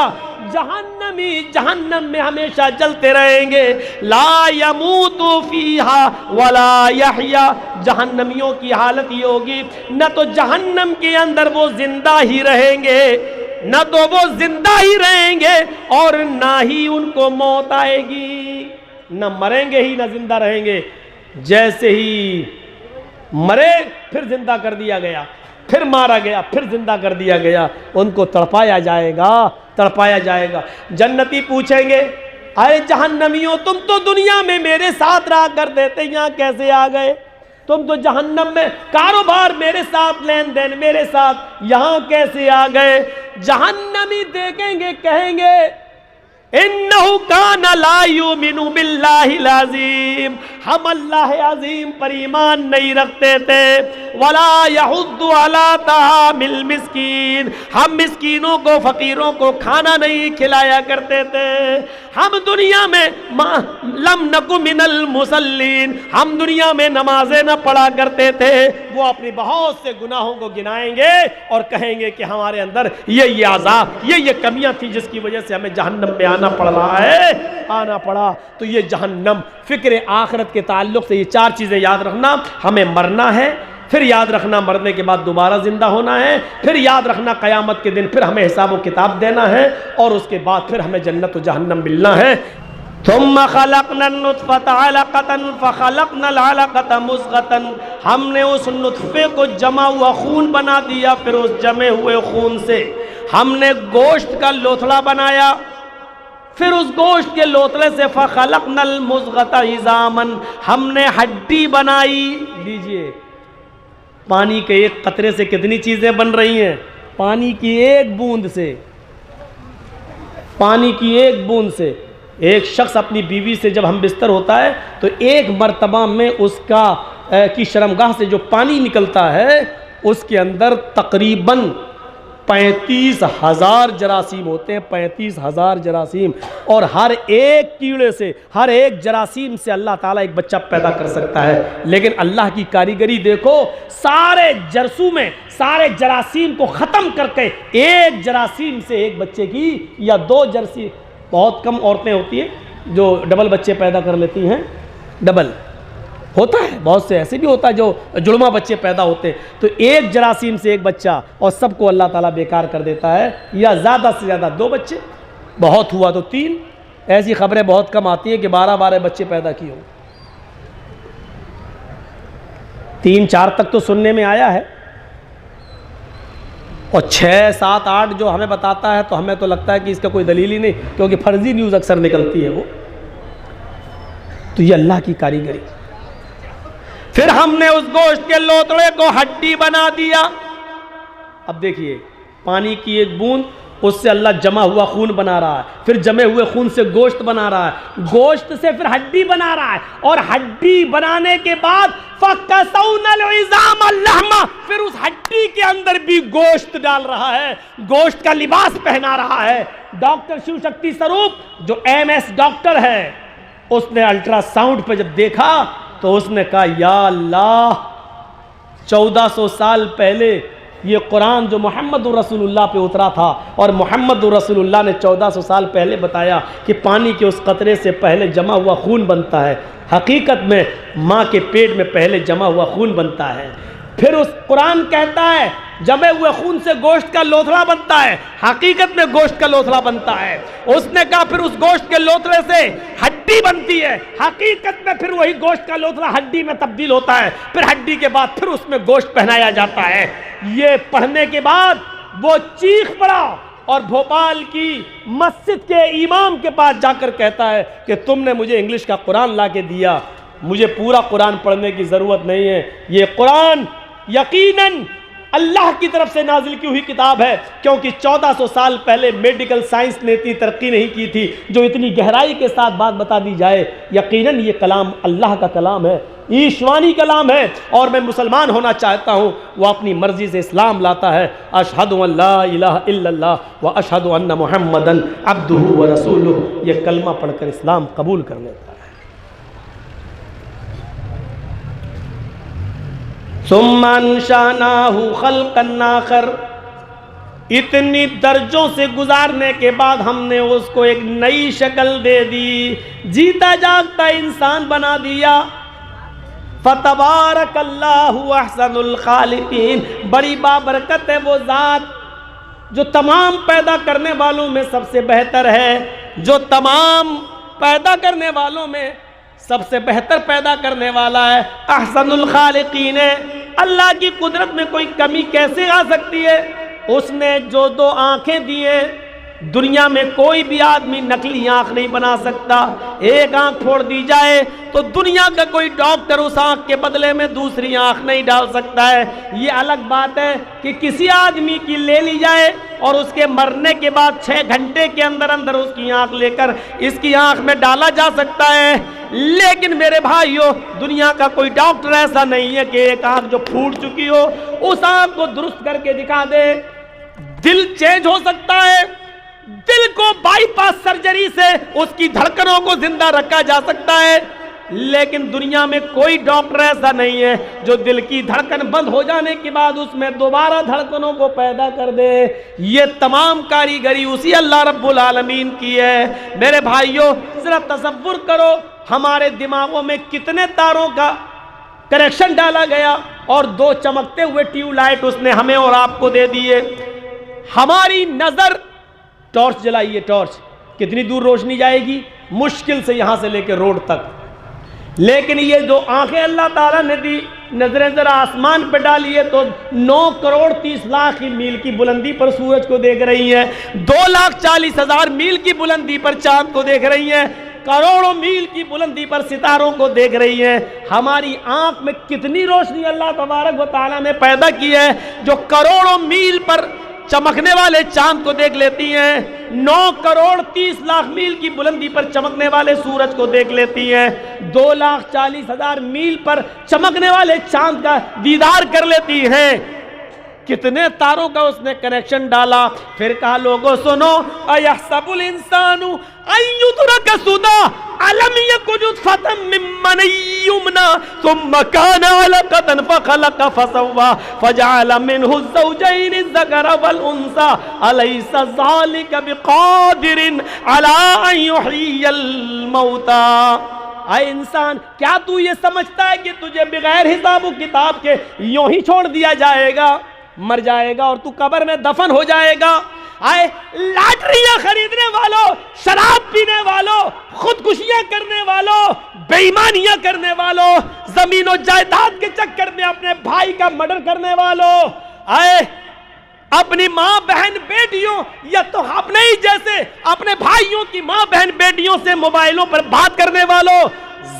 جہنمی جہنم میں ہمیشہ جلتے رہیں گے، لا یموت فیہا ولا یحیا. جہنمیوں کی حالت یہ ہوگی، نہ تو جہنم کے اندر وہ زندہ ہی رہیں گے، نہ تو وہ زندہ ہی رہیں گے اور نہ ہی ان کو موت آئے گی، نہ مریں گے ہی نہ زندہ رہیں گے. جیسے ہی مرے پھر زندہ کر دیا گیا، پھر مارا گیا، پھر زندہ کر دیا گیا، ان کو تڑپایا جائے گا، تڑپایا جائے گا۔ جنتی پوچھیں گے اے جہنمیوں، تم تو دنیا میں میرے ساتھ رہا کرتے تھے، یہاں کیسے آ گئے؟ تم تو جہنم میں کاروبار میرے ساتھ، لین دین میرے ساتھ، یہاں کیسے آ گئے؟ جہنمی دیکھیں گے، کہیں گے انہو کان لا یؤمن باللہ العظیم، ہم اللہ عظیم پر ایمان نہیں رکھتے تھے، ولا یحض علی طعام المسکین، ہم مسکینوں کو، فقیروں کو کھانا نہیں کھلایا کرتے تھے، ہم دنیا میں لم نک من المصلین، ہم دنیا میں نمازیں نہ پڑھا کرتے تھے۔ وہ اپنی بہت سے گناہوں کو گنائیں گے اور کہیں گے کہ ہمارے اندر یہ عذاب، یہ کمیاں تھی جس کی وجہ سے ہمیں جہنم میں آنا پڑ رہا ہے، آنا پڑا۔ تو یہ جہنم، فکر آخرت کے تعلق سے یہ چار چیزیں یاد رکھنا، ہمیں مرنا ہے، پھر یاد رکھنا مرنے کے بعد دوبارہ زندہ ہونا ہے، پھر یاد رکھنا قیامت کے دن پھر ہمیں حساب و کتاب دینا ہے، اور اس کے بعد پھر ہمیں جنت و جہنم ملنا ہے۔ ثم خلقنا النطفة علقة فخلقنا العلقة مضغة، ہم نے اس نطفے کو جمع ہوا خون بنا دیا، پھر اس جمے ہوئے خون سے ہم نے گوشت کا لوتھڑا بنایا، پھر اس گوشت کے لوتھڑے سے فخلقنا المضغة عظاما، ہم نے ہڈی بنائی۔ لیجئے، پانی کے ایک قطرے سے کتنی چیزیں بن رہی ہیں؟ پانی کی ایک بوند سے، پانی کی ایک بوند سے ایک شخص اپنی بیوی سے جب ہم بستر ہوتا ہے تو ایک مرتبہ میں اس کی شرمگاہ سے جو پانی نکلتا ہے اس کے اندر تقریباً 35,000 جراثیم ہوتے ہیں، 35,000 جراثیم، اور ہر ایک کیڑے سے، ہر ایک جراثیم سے اللہ تعالیٰ ایک بچہ پیدا کر سکتا ہے۔ لیکن اللہ کی کاریگری دیکھو، سارے جرثومیں میں سارے جراثیم کو ختم کر کے ایک جراثیم سے ایک بچے کی یا دو جراثیم، بہت کم عورتیں ہوتی ہیں جو ڈبل بچے پیدا کر لیتی ہیں، ڈبل ہوتا ہے، بہت سے ایسے بھی ہوتا ہے جو جڑواں بچے پیدا ہوتے ہیں، تو ایک جراثیم سے ایک بچہ اور سب کو اللہ تعالیٰ بیکار کر دیتا ہے، یا زیادہ سے زیادہ 2 بچے، بہت ہوا تو 3، ایسی خبریں بہت کم آتی ہیں کہ 12 بچے پیدا کیے ہوں، 3-4 تک تو سننے میں آیا ہے، اور 6, 7, 8 جو ہمیں بتاتا ہے تو ہمیں تو لگتا ہے کہ اس کا کوئی دلیل ہی نہیں، کیونکہ فرضی نیوز اکثر نکلتی ہے وہ۔ تو یہ اللہ کی کاریگری۔ پھر ہم نے اس گوشت کے لوتڑے کو ہڈی بنا دیا۔ اب دیکھیے، پانی کی ایک بوند، اس سے اللہ جمع ہوا خون بنا رہا ہے، پھر جمے ہوئے خون سے گوشت بنا رہا ہے، گوشت سے پھر ہڈی بنا رہا ہے، اور ہڈی بنانے کے بعد فَكَسَوْنَا الْعِظَامَ اللَّحْمَ، پھر اس ہڈی کے اندر بھی گوشت ڈال رہا ہے، گوشت کا لباس پہنا رہا ہے۔ ڈاکٹر شیو شکتی سروپ جو MS ڈاکٹر ہے، اس نے الٹرا ساؤنڈ پہ جب دیکھا تو اس نے کہا یا اللہ، 1400 سال پہلے یہ قرآن جو محمد رسول اللہ پہ اترا تھا، اور محمد رسول اللہ نے 1400 سال پہلے بتایا کہ پانی کے اس قطرے سے پہلے جمع ہوا خون بنتا ہے، حقیقت میں ماں کے پیٹ میں پہلے جمع ہوا خون بنتا ہے۔ پھر اس قرآن کہتا ہے جمے ہوئے خون سے گوشت کا لوتھڑا بنتا ہے، حقیقت میں گوشت کا لوتھڑا بنتا ہے۔ اس نے کہا پھر اس گوشت کے لوتھڑے سے ہڈی بنتی ہے، حقیقت میں پھر وہی گوشت کا لوتھڑا ہڈی میں تبدیل ہوتا ہے، پھر ہڈی کے بعد پھر اس میں گوشت پہنایا جاتا ہے۔ یہ پڑھنے کے بعد وہ چیخ پڑا اور بھوپال کی مسجد کے امام کے پاس جا کر کہتا ہے کہ تم نے مجھے انگلش کا قرآن لا کے دیا، مجھے پورا قرآن پڑھنے کی ضرورت نہیں ہے، یہ قرآن یقیناً اللہ کی طرف سے نازل کی ہوئی کتاب ہے، کیونکہ 1400 سال پہلے میڈیکل سائنس نے اتنی ترقی نہیں کی تھی جو اتنی گہرائی کے ساتھ بات بتا دی جائے۔ یقیناً یہ کلام اللہ کا کلام ہے، ایشوانی کلام ہے، اور میں مسلمان ہونا چاہتا ہوں، وہ اپنی مرضی سے اسلام لاتا ہے۔ اشہد ان لا الہ الا اللہ و اشہد ان محمدًا عبدہ و رسولہ، یہ کلمہ پڑھ کر اسلام قبول کر لیتا ہے۔ ثم انشأناہ خلقا آخر، اتنی درجوں سے گزارنے کے بعد ہم نے اس کو ایک نئی شکل دے دی، جیتا جاگتا انسان بنا دیا۔ فتبارک اللہ احسن الخالقین، بڑی بابرکت ہے وہ ذات جو تمام پیدا کرنے والوں میں سب سے بہتر ہے، جو تمام پیدا کرنے والوں میں سب سے بہتر پیدا کرنے والا ہے، احسن الخالقین ہے۔ اللہ کی قدرت میں کوئی کمی کیسے آ سکتی ہے؟ اس نے جو دو آنکھیں دی ہیں، دنیا میں کوئی بھی آدمی نقلی آنکھ نہیں بنا سکتا۔ ایک آنکھ پھوڑ دی جائے تو دنیا کا کوئی ڈاکٹر اس آنکھ کے بدلے میں دوسری آنکھ نہیں ڈال سکتا ہے۔ یہ الگ بات ہے کہ کسی آدمی کی لے لی جائے اور اس کے مرنے کے بعد 6 گھنٹے کے اندر اندر اس کی آنکھ لے کر اس کی آنکھ میں ڈالا جا سکتا ہے، لیکن میرے بھائیوں دنیا کا کوئی ڈاکٹر ایسا نہیں ہے کہ ایک آنکھ جو پھوٹ چکی ہو اس آنکھ کو درست کر کے دکھا دے۔ دل چینج ہو سکتا ہے، دل کو بائی پاس سرجری سے اس کی دھڑکنوں کو زندہ رکھا جا سکتا ہے، لیکن دنیا میں کوئی ڈاکٹر ایسا نہیں ہے جو دل کی دھڑکن بند ہو جانے کے بعد اس میں دوبارہ دھڑکنوں کو پیدا کر دے۔ یہ تمام کاریگری اسی اللہ رب العالمین کی ہے۔ میرے بھائیوں ذرا تصور کرو ہمارے دماغوں میں کتنے تاروں کا کنیکشن ڈالا گیا اور 2 چمکتے ہوئے ٹیوب لائٹ اس نے ہمیں اور آپ کو دے دیے۔ ہماری نظر، ٹارچ جلائیے، ٹارچ کتنی دور روشنی جائے گی؟ مشکل سے یہاں سے لے کے روڈ تک۔ لیکن یہ جو آنکھیں اللہ تعالیٰ نے دی، نظریں ذرا آسمان پہ ڈالیے تو 9 کروڑ 30 لاکھ میل کی بلندی پر سورج کو دیکھ رہی ہیں، 2,40,000 میل کی بلندی پر چاند کو دیکھ رہی ہیں، کروڑوں میل کی بلندی پر ستاروں کو دیکھ رہی ہیں۔ ہماری آنکھ میں کتنی روشنی اللہ تبارک و تعالیٰ نے پیدا کی ہے جو کروڑوں میل پر چمکنے والے چاند کو دیکھ لیتی ہیں، 9 کروڑ 30 لاکھ میل کی بلندی پر چمکنے والے سورج کو دیکھ لیتی ہیں، 2,40,000 میل پر چمکنے والے چاند کا دیدار کر لیتی ہیں۔ کتنے تاروں کا اس نے کنیکشن ڈالا۔ پھر کہا لوگوں سنو، اَيَحْسَبُ الْإِنسَانُ أَن يُتْرَكَ سُدًى أَلَمْ يَكُ نُطْفَةً مِّن مَّنِيٍّ يُمْنَىٰ ثُمَّ كَانَ عَلَقَةً فَخَلَقَ فَسَوَّىٰ فَجَعَلَ مِنْهُ الزَّوْجَيْنِ الذَّكَرَ وَالْأُنثَىٰ أَلَيْسَ ذَٰلِكَ بِقَادِرٍ عَلَىٰ أَن يُحْيِيَ الْمَوْتَىٰ۔ اے انسان، کیا تو یہ سمجھتا ہے کہ تجھے بغیر حساب و کتاب کے یوں ہی چھوڑ دیا جائے گا؟ مر جائے گا اور تو قبر میں دفن ہو جائے گا۔ آئے لاٹریاں خریدنے والوں، شراب پینے والوں، خودکشیاں کرنے والوں، بے ایمانیاں کرنے والوں، زمین و جائیداد کے چکر میں اپنے بھائی کا مرڈر کرنے والوں، آئے اپنی ماں بہن بیٹیوں یا تو اپنے ہی جیسے اپنے بھائیوں کی ماں بہن بیٹیوں سے موبائلوں پر بات کرنے والوں،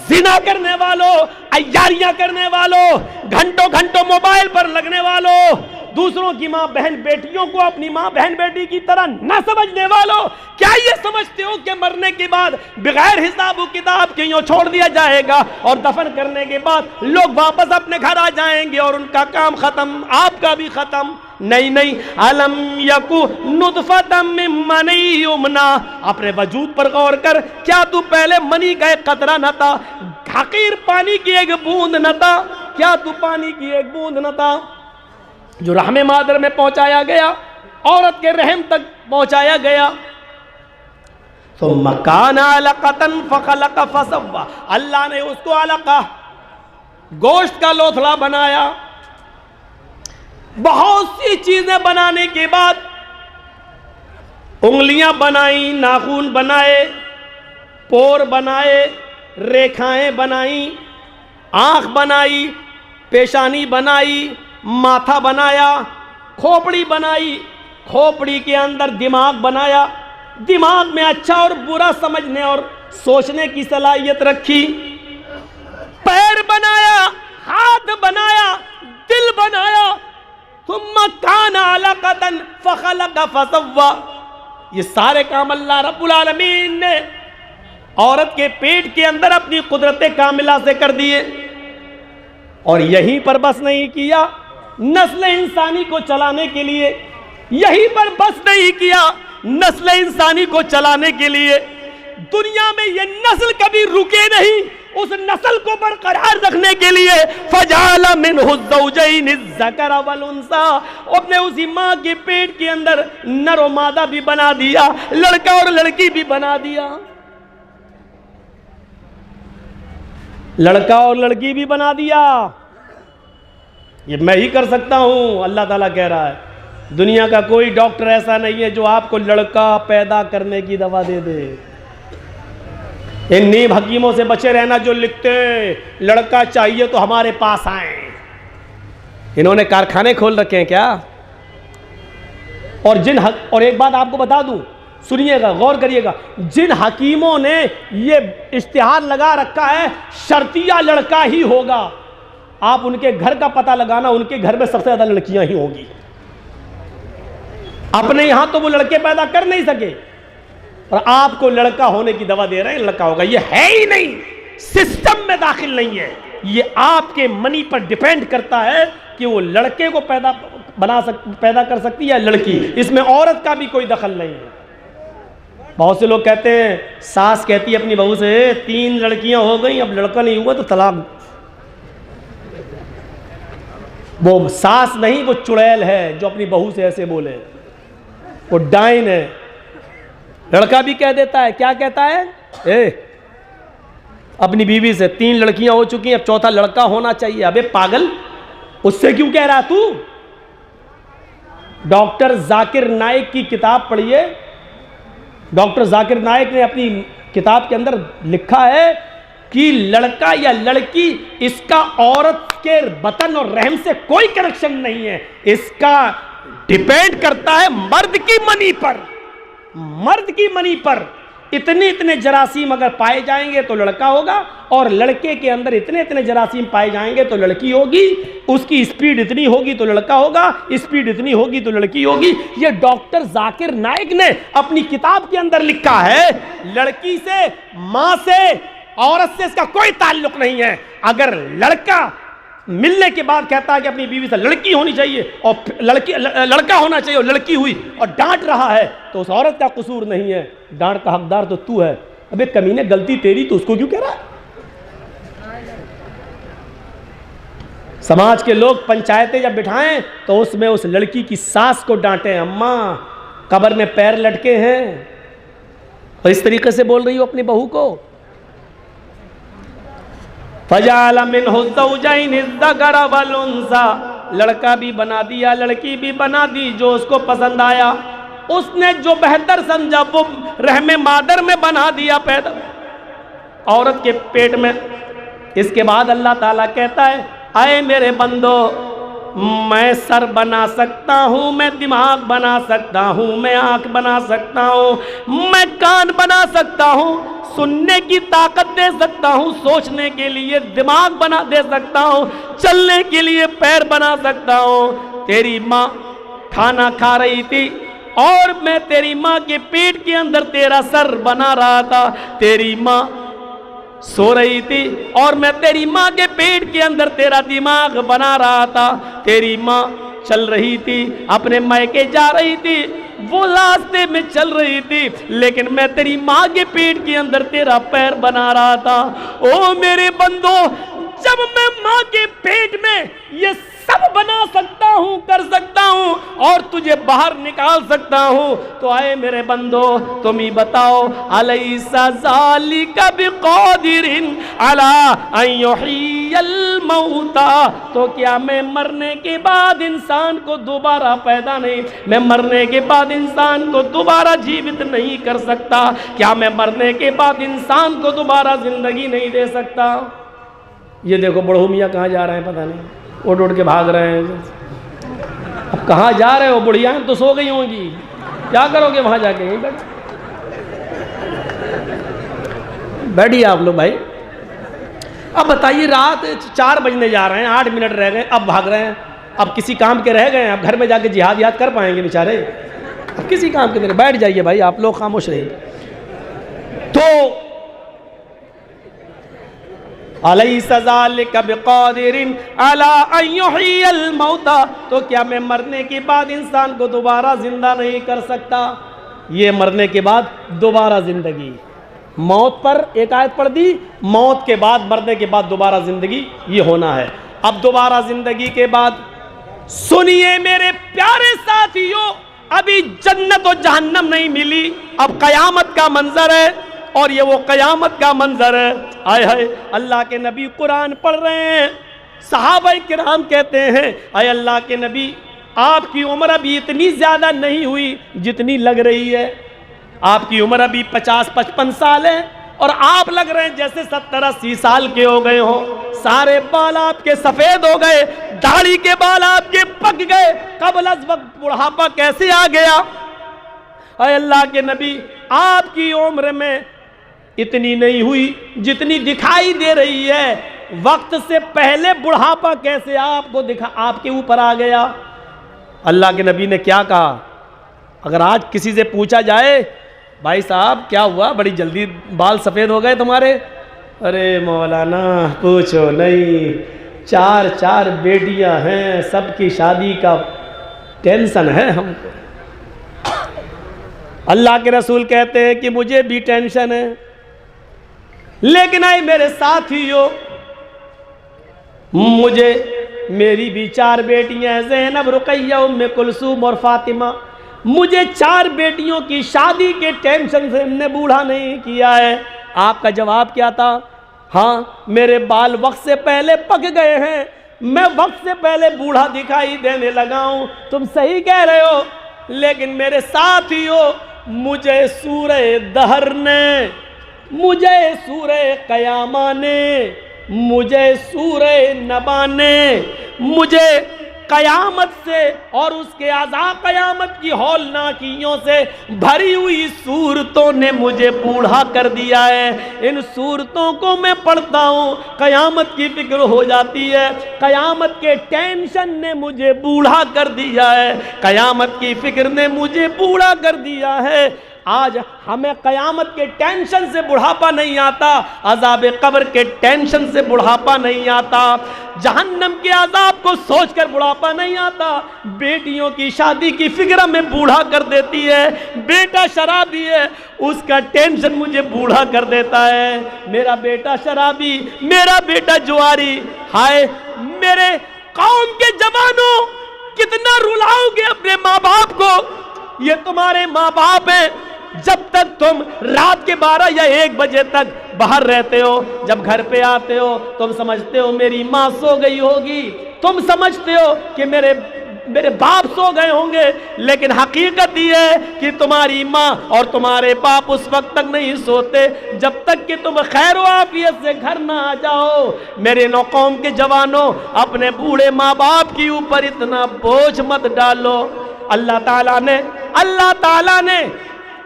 زنا کرنے والوں، عیاریاں کرنے والوں، گھنٹوں گھنٹوں موبائل پر لگنے والوں، دوسروں کی ماں بہن بیٹیوں کو اپنی ماں بہن بیٹی کی طرح نہ سمجھنے والوں، کیا یہ سمجھتے ہو کہ مرنے کے بعد بغیر حساب و کتاب کے یوں چھوڑ دیا جائے گا اور دفن کرنے کے بعد لوگ واپس اپنے گھر آ جائیں گے اور ان کا کام ختم، آپ کا بھی ختم؟ نہیں نہیں، الم یکو نطفۃ من منی یمنا، اپنے وجود پر غور کر، کیا تو پہلے منی کا ایک قطرہ نہ تھا، حقیر پانی کی ایک بوند نہ تھا؟ کیا تو پانی کی ایک بوند نہ تھا جو رحم مادر میں پہنچایا گیا، عورت کے رحم تک پہنچایا گیا؟ ثم کان علقۃ فخلق فسوى، اللہ نے اس کو علقہ، گوشت کا لوتھڑا بنایا۔ بہت سی چیزیں بنانے کے بعد انگلیاں بنائیں، ناخن بنائے، پور بنائے، ریکھائیں بنائیں، آنکھ بنائی، پیشانی بنائی، ماتھا بنایا، کھوپڑی بنائی، کھوپڑی کے اندر دماغ بنایا، دماغ میں اچھا اور برا سمجھنے اور سوچنے کی صلاحیت رکھی، پیر بنایا، ہاتھ بنایا، دل بنایا، ثم کان علقۃ فخلق فسوى۔ یہ سارے کام اللہ رب العالمین نے عورت کے پیٹ کے اندر اپنی قدرت کاملہ سے کر دیے، اور یہیں پر بس نہیں کیا، نسل انسانی کو چلانے کے لیے یہیں پر بس نہیں کیا، نسل انسانی کو چلانے کے لیے دنیا میں یہ نسل کبھی رکے نہیں، اس نسل کو برقرار رکھنے کے لیے فجعل منہ الزوجین الذکر والانثی، اپنے اسی ماں کے پیٹ کے اندر نر و مادہ بھی بنا دیا، لڑکا اور لڑکی بھی بنا دیا، لڑکا اور لڑکی بھی بنا دیا۔ یہ میں ہی کر سکتا ہوں، اللہ تعالیٰ کہہ رہا ہے دنیا کا کوئی ڈاکٹر ایسا نہیں ہے جو آپ کو لڑکا پیدا کرنے کی دوا دے دے۔ ان نیم حکیموں سے بچے رہنا جو لکھتے ہیں لڑکا چاہیے تو ہمارے پاس آئیں. انہوں نے کارخانے کھول رکھے ہیں کیا؟ اور ایک بات آپ کو بتا دوں، سنیے گا، غور کریے گا، جن حکیموں نے یہ اشتہار لگا رکھا ہے شرطیہ لڑکا ہی ہوگا، آپ ان کے گھر کا پتہ لگانا، ان کے گھر میں سب سے زیادہ لڑکیاں ہی ہوں گی. اپنے یہاں تو وہ لڑکے پیدا کر نہیں سکے اور آپ کو لڑکا ہونے کی دوا دے رہے ہیں لڑکا ہوگا. یہ ہے ہی نہیں، سسٹم میں داخل نہیں ہے. یہ آپ کے منی پر ڈیپینڈ کرتا ہے کہ وہ لڑکے کو پیدا کر سکتی ہے یا لڑکی. اس میں عورت کا بھی کوئی دخل نہیں ہے. بہت سے لوگ کہتے ہیں، ساس کہتی ہے اپنی بہو سے 3 لڑکیاں ہو گئیں اب لڑکا نہیں ہوا تو طلاق. وہ ساس نہیں، وہ چڑیل ہے جو اپنی بہو سے ایسے بولے، وہ ڈائن ہے. لڑکا بھی کہہ دیتا ہے، کیا کہتا ہے؟ اپنی بیوی سے 3 لڑکیاں ہو چکی ہیں اب 4تھا لڑکا ہونا چاہیے. ابے پاگل، اس سے کیوں کہہ رہا تو؟ ڈاکٹر ذاکر نائک کی کتاب پڑھیے. ڈاکٹر ذاکر نائک نے اپنی کتاب کے اندر لکھا ہے کہ لڑکا یا لڑکی اس کا عورت کے بطن اور رحم سے کوئی کنیکشن نہیں ہے. اس کا ڈیپینڈ کرتا ہے مرد کی منی پر. مرد کی منی پر اتنے جراثیم اگر پائے جائیں گے تو لڑکا ہوگا، اور لڑکے کے اندر اتنے جراثیم پائے جائیں گے تو لڑکی ہوگی. اس کی اسپیڈ اتنی ہوگی تو لڑکا ہوگا، اسپیڈ اتنی ہوگی تو لڑکی ہوگی. یہ ڈاکٹر ذاکر نائک نے اپنی کتاب کے اندر لکھا ہے. لڑکی سے، ماں سے، عورت سے اس کا کوئی تعلق نہیں ہے. اگر لڑکا ملنے کے بعد کہتا ہے کہ اپنی بیوی سے لڑکی ہونی چاہیے اور لڑکا ہونا چاہیے اور لڑکی ہوئی اور ڈانٹ رہا ہے تو اس عورت کا قصور نہیں ہے، ڈانٹ کا حقدار تو ہے. ابے کمینے، غلطی تیری تو اس کو کیوں کہہ رہا ہے؟ سماج کے لوگ پنچایتیں جب بٹھائیں تو اس میں اس لڑکی کی ساس کو ڈانٹیں، اماں قبر میں پیر لٹکے ہیں، اور اس طریقے سے بول رہی ہو اپنی بہو کو. فَجَعَلَ مِنْهُ الزَّوْجَيْنِ الذَّكَرَ وَالْأُنثَىٰ، لڑکا بھی بنا دیا، لڑکی بھی بنا دی جو اس کو پسند آیا. اس نے جو بہتر سمجھا وہ رحم مادر میں بنا دیا، پیدا عورت کے پیٹ میں. اس کے بعد اللہ تعالیٰ کہتا ہے، اے میرے بندو، میں سر بنا سکتا ہوں، میں دماغ بنا سکتا ہوں، میں آنکھ بنا سکتا ہوں، میں کان بنا سکتا ہوں، سننے کی طاقت دے سکتا ہوں، سوچنے کے لیے دماغ بنا دے سکتا ہوں، چلنے کے لیے پیر بنا سکتا ہوں. تیری ماں کھانا کھا رہی تھی اور میں تیری ماں کے پیٹ کے اندر تیرا سر بنا رہا تھا. تیری ماں سو رہی تھی اور میں تیری ماں کے پیٹ کے اندر تیرا دماغ بنا رہا تھا. تیری ماں چل رہی تھی، اپنے مائکے جا رہی تھی، وہ راستے میں چل رہی تھی، لیکن میں تیری ماں کے پیٹ کے اندر تیرا پیر بنا رہا تھا. او میرے بندو، جب میں ماں کے پیٹ میں یہ سب بنا سکتا ہوں، کر سکتا ہوں اور تجھے باہر نکال سکتا ہوں، تو آئے میرے بندو تم ہی بتاؤ، الیس ذالک بقادر علی ان یحیی الموتى، تو کیا میں مرنے کے بعد انسان کو دوبارہ پیدا نہیں، میں مرنے کے بعد انسان کو دوبارہ جیوت نہیں کر سکتا؟ کیا میں مرنے کے بعد انسان کو دوبارہ زندگی نہیں دے سکتا؟ یہ دیکھو بڑھو میاں کہاں جا رہے ہیں پتہ نہیں، اٹھ کے بھاگ رہے ہیں. اب کہاں جا رہے ہو؟ بڑھیاں تو سو گئی ہوں گی، کیا کرو گے وہاں جا کے؟ بیٹھیے آپ لوگ بھائی. اب بتائیے، رات 4 بجنے جا رہے ہیں، 8 منٹ رہ گئے، اب بھاگ رہے ہیں. اب کسی کام کے رہ گئے ہیں، اب گھر میں جا کے جہاد کر پائیں گے بیچارے؟ اب کسی کام کے میرے بیٹھ جائیے بھائی، آپ لوگ خاموش رہیے. تو الیس ذالک بقادر علی ان یحیی الموتى، تو کیا میں مرنے کے بعد انسان کو دوبارہ زندہ نہیں کر سکتا؟ یہ مرنے کے بعد دوبارہ زندگی، موت پر ایک آیت پڑھ دی، موت کے بعد، مرنے کے بعد دوبارہ زندگی یہ ہونا ہے. اب دوبارہ زندگی کے بعد سنیے میرے پیارے ساتھیوں، ابھی جنت و جہنم نہیں ملی، اب قیامت کا منظر ہے، اور یہ وہ قیامت کا منظر ہے. آئے ہائے، اللہ کے نبی قرآن پڑھ رہے ہیں، صحابہ کرام کہتے ہیں، اے اللہ کے نبی، آپ کی عمر ابھی اتنی زیادہ نہیں ہوئی جتنی لگ رہی ہے. آپ کی عمر ابھی 50-55 سال ہے اور آپ لگ رہے ہیں جیسے 70-80 سال کے ہو گئے ہوں. سارے بال آپ کے سفید ہو گئے, داڑھی کے بال آپ کے پک گئے. قبل از وقت بڑھاپا کیسے آ گیا؟ اے اللہ کے نبی, آپ کی عمر میں اتنی نہیں ہوئی جتنی دکھائی دے رہی ہے. وقت سے پہلے بڑھاپا کیسے آپ کے اوپر آ گیا؟ اللہ کے نبی نے کیا کہا؟ اگر آج کسی سے پوچھا جائے بھائی صاحب کیا ہوا, بڑی جلدی بال سفید ہو گئے تمہارے؟ ارے مولانا پوچھو نہیں, 4 بیٹیاں ہیں, سب کی شادی کا ٹینشن ہے ہم کو. اللہ کے رسول کہتے ہیں کہ مجھے بھی ٹینشن ہے, لیکن اے میرے ساتھیو, میری بھی 4 بیٹیاں ہیں, زینب, رقیہ, ام کلثوم اور فاطمہ. مجھے 4 بیٹیوں کی شادی کے ٹینشن سے ہم نے بوڑھا نہیں کیا ہے. آپ کا جواب کیا تھا؟ ہاں میرے بال وقت سے پہلے پک گئے ہیں, میں وقت سے پہلے بوڑھا دکھائی دینے لگا ہوں. تم صحیح کہہ رہے ہو, لیکن میرے ساتھیو, مجھے سورہ دہر نے, مجھے سورہ قیامہ نے, مجھے سورہ نبا نے, مجھے قیامت سے اور اس کے عذاب قیامت کی ہولناکیوں سے بھری ہوئی سورتوں نے مجھے بوڑھا کر دیا ہے. ان سورتوں کو میں پڑھتا ہوں, قیامت کی فکر ہو جاتی ہے. قیامت کے ٹینشن نے مجھے بوڑھا کر دیا ہے, قیامت کی فکر نے مجھے بوڑھا کر دیا ہے. آج ہمیں قیامت کے ٹینشن سے بڑھاپا نہیں آتا, عذاب قبر کے ٹینشن سے بڑھاپا نہیں آتا, جہنم کے عذاب کو سوچ کر بڑھاپا نہیں آتا. بیٹیوں کی شادی کی فکر ہمیں بوڑھا کر دیتی ہے. بیٹا شرابی ہے, اس کا ٹینشن مجھے بوڑھا کر دیتا ہے. میرا بیٹا شرابی, میرا بیٹا جواری. ہائے میرے قوم کے جوانوں, کتنا رلاؤ گے اپنے ماں باپ کو؟ یہ تمہارے ماں باپ ہیں. جب تک تم رات کے 12 یا 1 بجے تک باہر رہتے ہو, جب گھر پہ آتے ہو تم سمجھتے ہو میری ماں سو گئی ہوگی, تم سمجھتے ہو کہ میرے باپ سو گئے ہوں گے, لیکن حقیقت یہ ہے کہ تمہاری ماں اور تمہارے باپ اس وقت تک نہیں سوتے جب تک کہ تم خیر و عافیت سے گھر نہ آ جاؤ. میرے نو قوم کے جوانوں, اپنے بوڑھے ماں باپ کے اوپر اتنا بوجھ مت ڈالو. اللہ تعالیٰ نے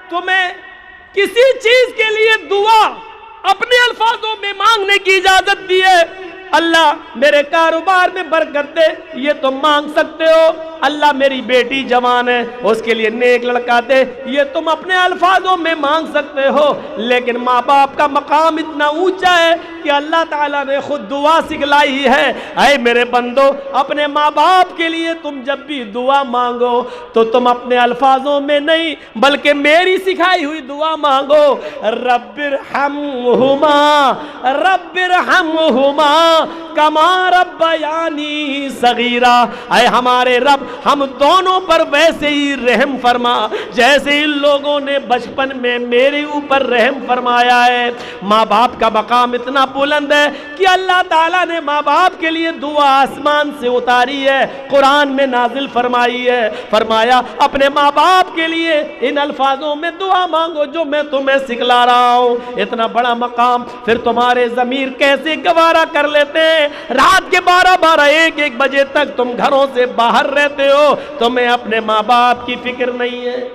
تمہیں کسی چیز کے لیے دعا اپنے الفاظوں میں مانگنے کی اجازت دی ہے. اللہ میرے کاروبار میں برکت دے, یہ تم مانگ سکتے ہو. اللہ میری بیٹی جوان ہے, اس کے لیے نیک لڑکا دے, یہ تم اپنے الفاظوں میں مانگ سکتے ہو. لیکن ماں باپ کا مقام اتنا اونچا ہے کہ اللہ تعالیٰ نے خود دعا سکھلائی ہے. اے میرے بندو, اپنے ماں باپ کے لیے تم جب بھی دعا مانگو تو تم اپنے الفاظوں میں نہیں بلکہ میری سکھائی ہوئی دعا مانگو. رب ارحمہما, رب ارحمہما کما ربیانی صغیرا. اے ہمارے رب, ہم دونوں پر ویسے ہی رحم فرما جیسے ان لوگوں نے بچپن میں میرے اوپر رحم فرمایا ہے. ماں باپ کا مقام اتنا بلند ہے کہ اللہ تعالیٰ نے ماں باپ کے لیے دعا آسمان سے اتاری ہے, قرآن میں نازل فرمائی ہے. فرمایا اپنے ماں باپ کے لیے ان الفاظوں میں دعا مانگو جو میں تمہیں سکھلا رہا ہوں. اتنا بڑا مقام پھر تمہارے ضمیر کیسے گوارا کر لیتے ہیں؟ رات کے 12 1 بجے تک تم گھروں سے باہر رہتے ہو, تمہیں اپنے ماں باپ کی فکر نہیں ہے.